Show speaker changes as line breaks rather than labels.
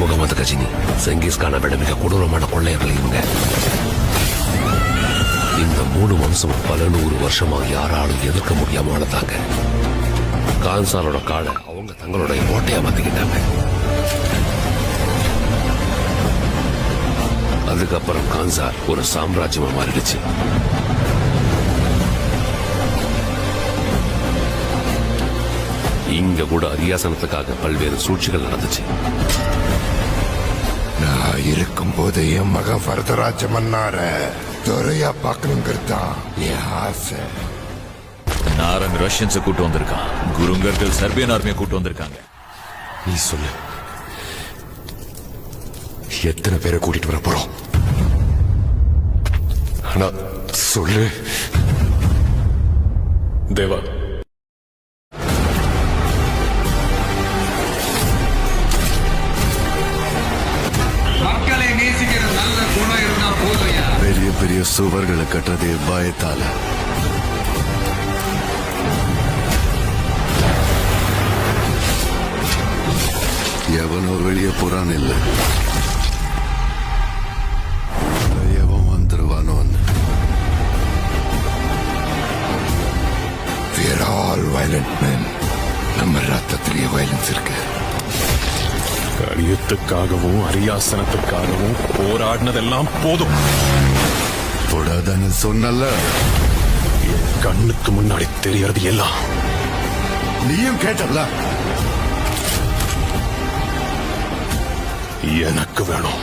முகமது கஜினி, செங்கிஸ்கானை விட மிக கொடூரமான கொள்ளையர்கள் இவங்க. இந்த 3 வம்சம் பல 100 வருஷமா யாராலும் எதிர்க்க முடியாம வளர்த்தாங்க. கான்சாரோட காடை அவங்க தங்களுடைய கோட்டையா மாத்திக்கிட்டாங்க. அதுக்கப்புறம் கான்சார் ஒரு சாம்ராஜ்யமா மாறிடுச்சு. இங்க கூட அரியாசனத்துக்காக பல்வேறு சூழ்ச்சிகள் நடந்துச்சு.
நான் இருக்கும் போது என் மகன் வரதராஜ மன்னார துறையா பார்க்கணுங்கிறது தான் என் ஆசை.
நாரங் ரஷ்யன்ஸை கூட்டு வந்திருக்கான். குருங்கர்கள் சர்பியன் ஆர்மியை கூட்டு வந்திருக்காங்க.
நீ சொல்லு, எத்தனை பேரை கூட்டிட்டு வர போறோம்? ஆனா சொல்லு தேவா.
மக்களை நேசிக்கிற நல்ல குணம் இருந்தா போதும்.
பெரிய பெரிய சுவர்களை கட்டுறது பயத்தால. எவனோ வெளியே போறான் இல்ல, எவன் வந்துருவானோன்னு.
We are all violent men. நம்ம ரத்தத்திலேயே வயலன்ஸ் இருக்கு.
கலியத்துக்காகவும் அரியாசனத்துக்காகவும் போராடினதெல்லாம் போதும்.
போடாதான்னு சொன்னல.
என் கண்ணுக்கு முன்னாடி தெரியறது எல்லாம்
நீயும் கேட்டல.
எனக்கு வேணும்.